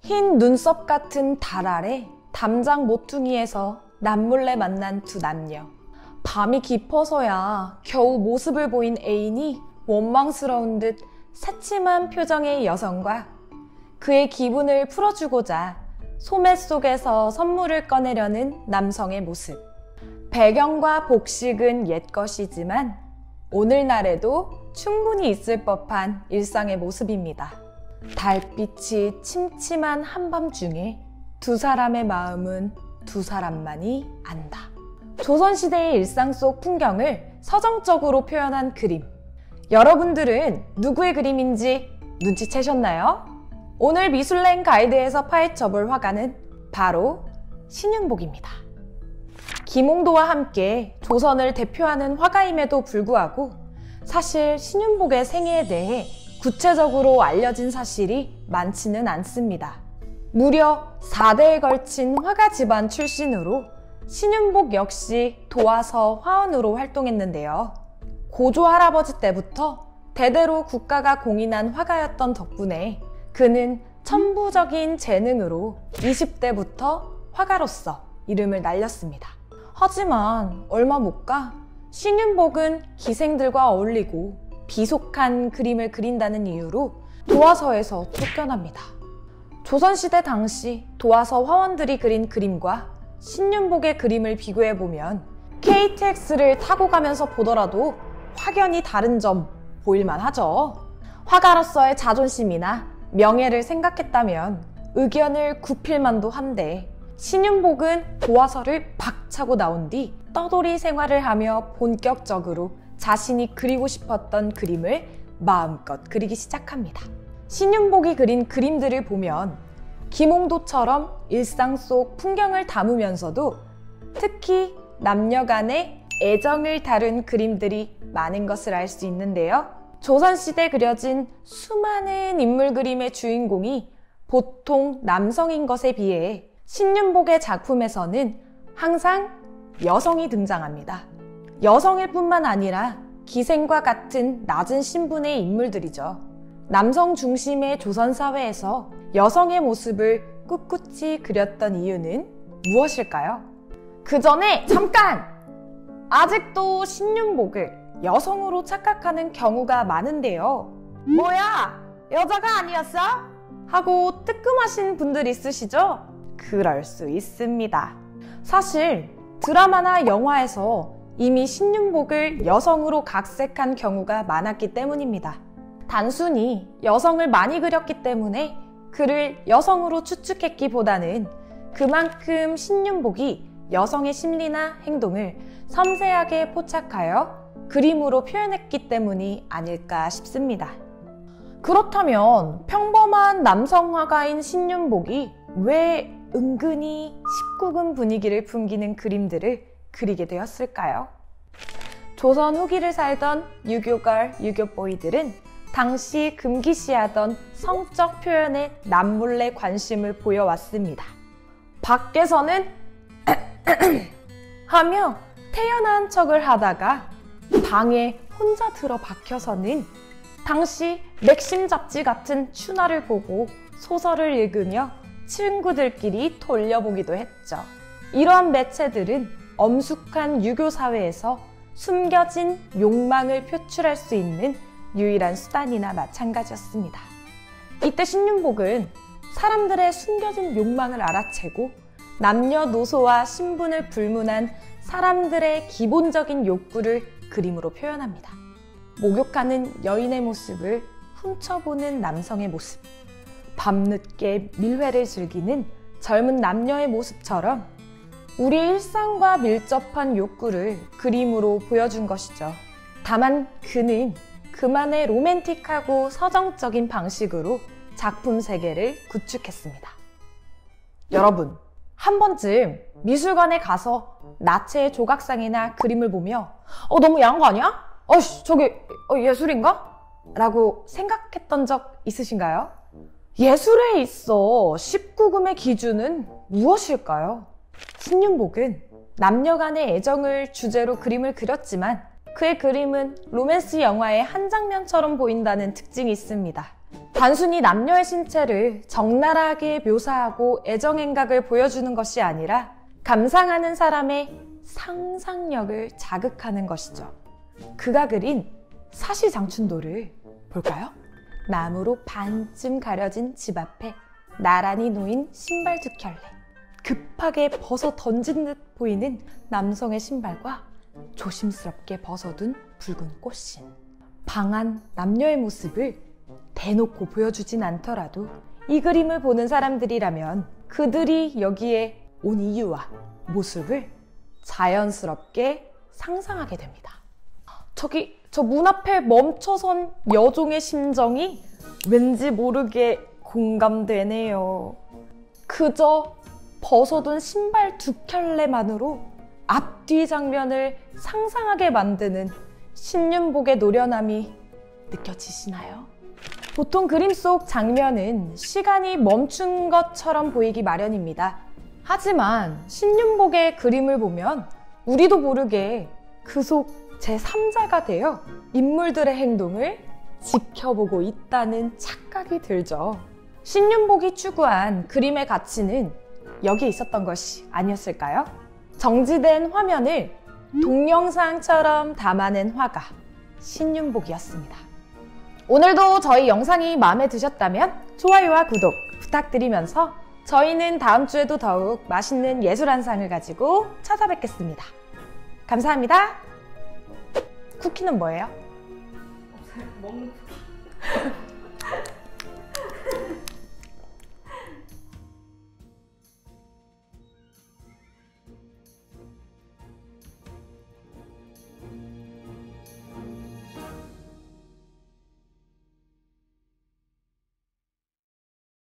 흰 눈썹 같은 달 아래 담장 모퉁이에서 남몰래 만난 두 남녀. 밤이 깊어서야 겨우 모습을 보인 애인이 원망스러운 듯 새침한 표정의 여성과 그의 기분을 풀어주고자 소매 속에서 선물을 꺼내려는 남성의 모습. 배경과 복식은 옛 것이지만 오늘날에도 충분히 있을 법한 일상의 모습입니다. 달빛이 침침한 한밤중에 두 사람의 마음은 두 사람만이 안다. 조선시대의 일상 속 풍경을 서정적으로 표현한 그림. 여러분들은 누구의 그림인지 눈치채셨나요? 오늘 미술랭 가이드에서 파헤쳐볼 화가는 바로 신윤복입니다. 김홍도와 함께 조선을 대표하는 화가임에도 불구하고 사실 신윤복의 생애에 대해 구체적으로 알려진 사실이 많지는 않습니다. 무려 4대에 걸친 화가 집안 출신으로 신윤복 역시 도화서 화원으로 활동했는데요. 고조 할아버지 때부터 대대로 국가가 공인한 화가였던 덕분에 그는 천부적인 재능으로 20대부터 화가로서 이름을 날렸습니다. 하지만 얼마 못 가 신윤복은 기생들과 어울리고 비속한 그림을 그린다는 이유로 도화서에서 쫓겨납니다. 조선시대 당시 도화서 화원들이 그린 그림과 신윤복의 그림을 비교해보면 KTX를 타고 가면서 보더라도 확연히 다른 점 보일만 하죠. 화가로서의 자존심이나 명예를 생각했다면 의견을 굽힐 만도 한데 신윤복은 도화서를 박차고 나온 뒤 떠돌이 생활을 하며 본격적으로 자신이 그리고 싶었던 그림을 마음껏 그리기 시작합니다. 신윤복이 그린 그림들을 보면 김홍도처럼 일상 속 풍경을 담으면서도 특히 남녀 간의 애정을 다룬 그림들이 많은 것을 알 수 있는데요. 조선시대 그려진 수많은 인물 그림의 주인공이 보통 남성인 것에 비해 신윤복의 작품에서는 항상 여성이 등장합니다. 여성일 뿐만 아니라 기생과 같은 낮은 신분의 인물들이죠. 남성 중심의 조선사회에서 여성의 모습을 꿋꿋이 그렸던 이유는 무엇일까요? 그 전에 잠깐! 아직도 신윤복을 여성으로 착각하는 경우가 많은데요. 뭐야? 여자가 아니었어? 하고 뜨끔하신 분들 있으시죠? 그럴 수 있습니다. 사실 드라마나 영화에서 이미 신윤복을 여성으로 각색한 경우가 많았기 때문입니다. 단순히 여성을 많이 그렸기 때문에 그를 여성으로 추측했기보다는 그만큼 신윤복이 여성의 심리나 행동을 섬세하게 포착하여 그림으로 표현했기 때문이 아닐까 싶습니다. 그렇다면 평범한 남성 화가인 신윤복이 왜 은근히 19금 분위기를 풍기는 그림들을 그리게 되었을까요? 조선 후기를 살던 유교걸, 유교보이들은 당시 금기시하던 성적 표현에 남몰래 관심을 보여왔습니다. 밖에서는 하며 태연한 척을 하다가 방에 혼자 들어 박혀서는 당시 맥심 잡지 같은 추나를 보고 소설을 읽으며 친구들끼리 돌려보기도 했죠. 이러한 매체들은 엄숙한 유교 사회에서 숨겨진 욕망을 표출할 수 있는 유일한 수단이나 마찬가지였습니다. 이때 신윤복은 사람들의 숨겨진 욕망을 알아채고 남녀노소와 신분을 불문한 사람들의 기본적인 욕구를 그림으로 표현합니다. 목욕하는 여인의 모습을 훔쳐보는 남성의 모습, 밤늦게 밀회를 즐기는 젊은 남녀의 모습처럼 우리의 일상과 밀접한 욕구를 그림으로 보여준 것이죠. 다만 그는 그만의 로맨틱하고 서정적인 방식으로 작품 세계를 구축했습니다. 여러분, 한 번쯤 미술관에 가서 나체의 조각상이나 그림을 보며 너무 야한 거 아니야? 저게 예술인가? 라고 생각했던 적 있으신가요? 예술에 있어 19금의 기준은 무엇일까요? 신윤복은 남녀 간의 애정을 주제로 그림을 그렸지만 그의 그림은 로맨스 영화의 한 장면처럼 보인다는 특징이 있습니다. 단순히 남녀의 신체를 적나라하게 묘사하고 애정행각을 보여주는 것이 아니라 감상하는 사람의 상상력을 자극하는 것이죠. 그가 그린 사시장춘도를 볼까요? 나무로 반쯤 가려진 집 앞에 나란히 놓인 신발 두 켤레. 급하게 벗어 던진 듯 보이는 남성의 신발과 조심스럽게 벗어둔 붉은 꽃신. 방한 남녀의 모습을 대놓고 보여주진 않더라도 이 그림을 보는 사람들이라면 그들이 여기에 온 이유와 모습을 자연스럽게 상상하게 됩니다. 저기 저 문 앞에 멈춰선 여종의 심정이 왠지 모르게 공감되네요. 그저 벗어둔 신발 두 켤레만으로 앞뒤 장면을 상상하게 만드는 신윤복의 노련함이 느껴지시나요? 보통 그림 속 장면은 시간이 멈춘 것처럼 보이기 마련입니다. 하지만 신윤복의 그림을 보면 우리도 모르게 그 속 제3자가 되어 인물들의 행동을 지켜보고 있다는 착각이 들죠. 신윤복이 추구한 그림의 가치는 여기에 있었던 것이 아니었을까요? 정지된 화면을 동영상처럼 담아낸 화가 신윤복이었습니다. 오늘도 저희 영상이 마음에 드셨다면 좋아요와 구독 부탁드리면서 저희는 다음 주에도 더욱 맛있는 예술 한 상을 가지고 찾아뵙겠습니다. 감사합니다. 쿠키는 뭐예요? 먹는 쿠키.